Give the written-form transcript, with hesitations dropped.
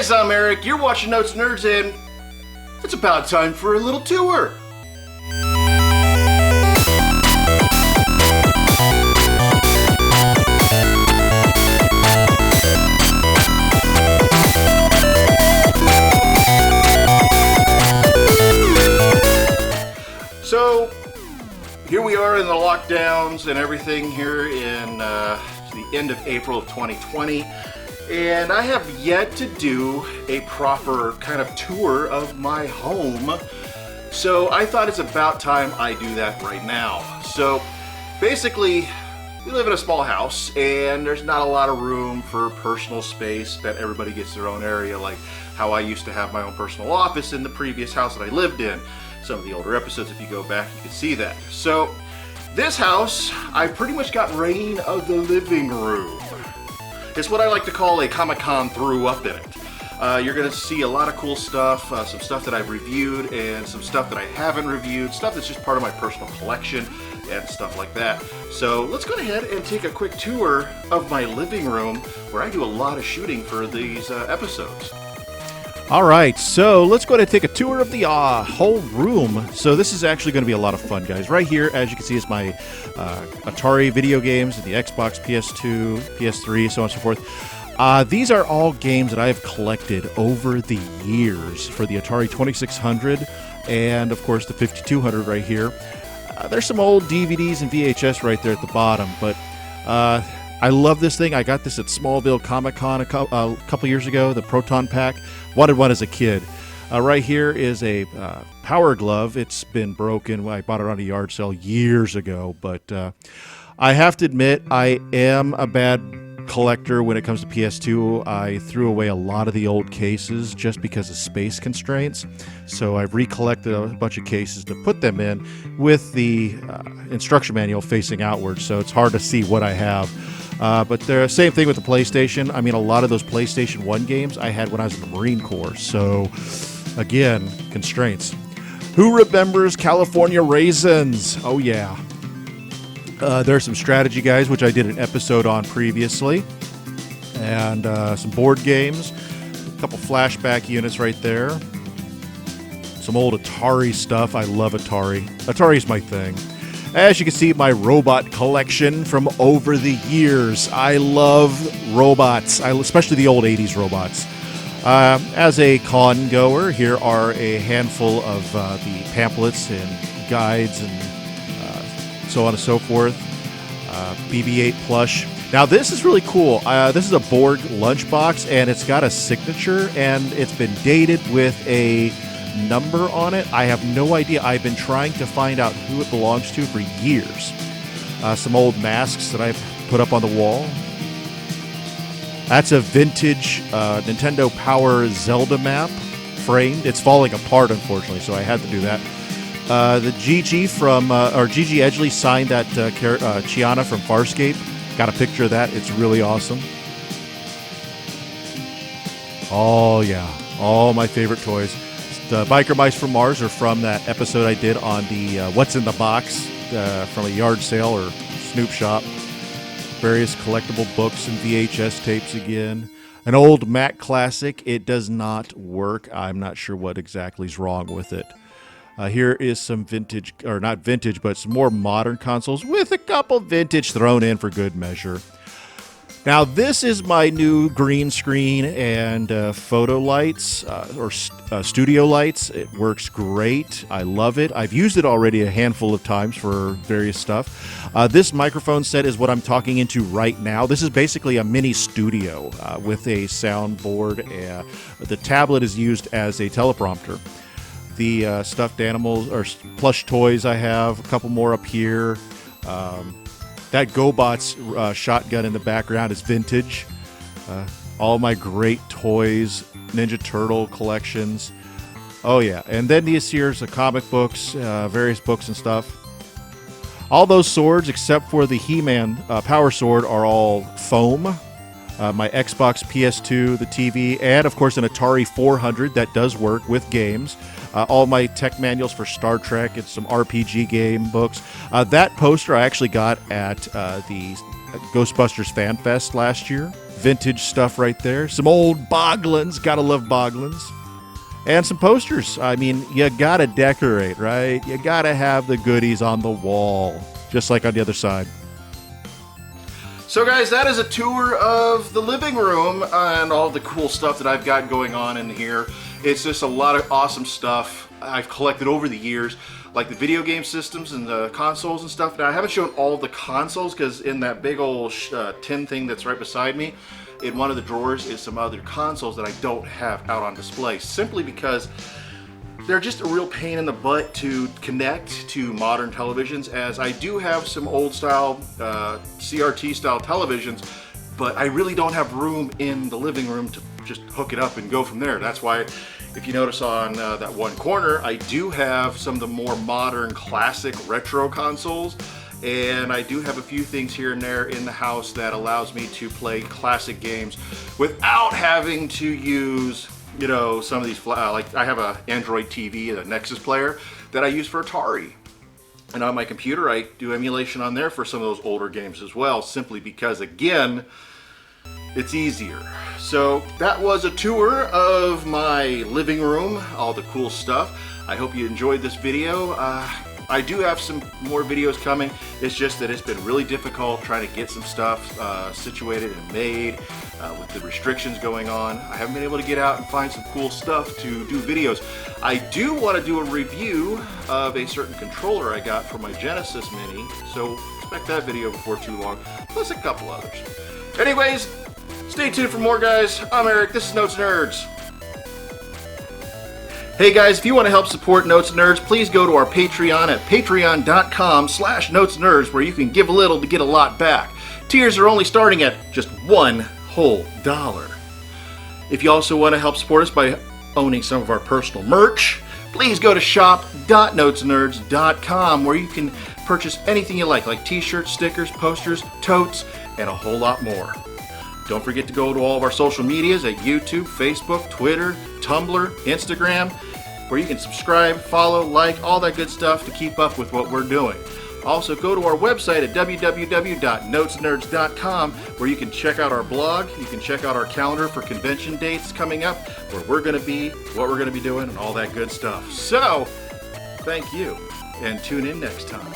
guys, I'm Eric. You're watching Notes Nerds, and it's about time for a little tour. So, here we are in the lockdowns and everything here in the end of April of 2020. And I have yet to do a proper kind of tour of my home. So I thought it's about time I do that right now. So basically, we live in a small house and there's not a lot of room for personal space that everybody gets their own area, like how I used to have my own personal office in the previous house that I lived in. Some of the older episodes, if you go back, you can see that. So this house, I pretty much got reign of the living room. It's what I like to call a Comic-Con threw up in it. You're going to see a lot of cool stuff, some stuff that I've reviewed and some stuff that I haven't reviewed, stuff that's just part of my personal collection and stuff like that. So let's go ahead and take a quick tour of my living room where I do a lot of shooting for these episodes. All right, so let's go ahead and take a tour of the whole room. So this is actually going to be a lot of fun, guys. Right here, as you can see, is my Atari video games, the Xbox, PS2, PS3, so on and so forth. These are all games that I have collected over the years for the Atari 2600 and, of course, the 5200 right here. There's some old DVDs and VHS right there at the bottom, but I love this thing. I got this at Smallville Comic-Con a couple years ago, the Proton Pack. Wanted one as a kid. Right here is a Power Glove. It's been broken. I bought it on a yard sale years ago, but I have to admit I am a bad collector when it comes to PS2. I threw away a lot of the old cases just because of space constraints. So I've recollected a bunch of cases to put them in with the instruction manual facing outward, so it's hard to see what I have. But the same thing with the PlayStation. I mean, a lot of those PlayStation 1 games I had when I was in the Marine Corps. So, again, constraints. Who remembers California Raisins? Oh, yeah. There's some strategy guys, which I did an episode on previously. And some board games. A couple flashback units right there. Some old Atari stuff. I love Atari. Atari's my thing. As you can see, my robot collection from over the years. I love robots, especially the old 80s robots. As a con goer, here are a handful of the pamphlets and guides and so on and so forth. BB-8 plush. Now this is really cool. This is a Borg lunchbox, and it's got a signature, and it's been dated with a number on it. I have no idea. I've been trying to find out who it belongs to for years. Some old masks that I've put up on the wall. That's a vintage Nintendo Power Zelda map, framed. It's falling apart, unfortunately, so I had to do that. The GG from, or GG Edgley signed that Chiana from Farscape. Got a picture of that. It's really awesome. Oh, yeah. All my favorite toys. The Biker Mice from Mars are from that episode I did on the What's in the Box from a yard sale or Snoop shop. Various collectible books and VHS tapes again. An old Mac classic. It does not work. I'm not sure what exactly is wrong with it. Here is some vintage, or not vintage, but some more modern consoles with a couple vintage thrown in for good measure. Now, this is my new green screen and photo lights, or studio lights. It works great. I love it. I've used it already a handful of times for various stuff. This microphone set is what I'm talking into right now. This is basically a mini studio with a soundboard. The tablet is used as a teleprompter. The stuffed animals, or plush toys I have, a couple more up here. That GoBots shotgun in the background is vintage. All my great toys, Ninja Turtle collections. Oh yeah, and then these here's the comic books, various books and stuff. All those swords, except for the He-Man Power Sword, are all foam. my Xbox, PS2, the TV, and of course an Atari 400 that does work with games. All my tech manuals for Star Trek and some RPG game books. That poster I actually got at the Ghostbusters Fan Fest last year. Vintage stuff right there. Some old Boglins. Gotta love Boglins. And some posters. I mean, you gotta decorate, right? You gotta have the goodies on the wall, just like on the other side. So guys, that is a tour of the living room and all the cool stuff that I've got going on in here. It's just a lot of awesome stuff I've collected over the years, like the video game systems and the consoles and stuff. Now, I haven't shown all the consoles because in that big old tin thing that's right beside me, in one of the drawers is some other consoles that I don't have out on display, simply because they're just a real pain in the butt to connect to modern televisions, as I do have some old style CRT style televisions, but I really don't have room in the living room to just hook it up and go from there. That's why, if you notice on that one corner, I do have some of the more modern classic retro consoles, and I do have a few things here and there in the house that allows me to play classic games without having to use, you know, some of these, like I have a Android TV, a Nexus player that I use for Atari. And on my computer, I do emulation on there for some of those older games as well, simply because, again, it's easier. So that was a tour of my living room, all the cool stuff. I hope you enjoyed this video. I do have some more videos coming. It's just that it's been really difficult trying to get some stuff situated and made with the restrictions going on. I haven't been able to get out and find some cool stuff to do videos. I do want to do a review of a certain controller I got for my Genesis Mini, so expect that video before too long, plus a couple others. Anyways, stay tuned for more, guys. I'm Eric, this is Notes Nerds. Hey guys, if you want to help support Notes Nerds, please go to our Patreon at patreon.com/NotesNerds, where you can give a little to get a lot back. Tiers are only starting at just $1 whole. If you also want to help support us by owning some of our personal merch, please go to shop.notesnerds.com, where you can purchase anything you like t-shirts, stickers, posters, totes, and a whole lot more. Don't forget to go to all of our social medias at YouTube, Facebook, Twitter, Tumblr, Instagram, where you can subscribe, follow, like, all that good stuff to keep up with what we're doing. Also, go to our website at www.notesnerds.com, where you can check out our blog, you can check out our calendar for convention dates coming up, where we're going to be, what we're going to be doing, and all that good stuff. So, thank you, and tune in next time.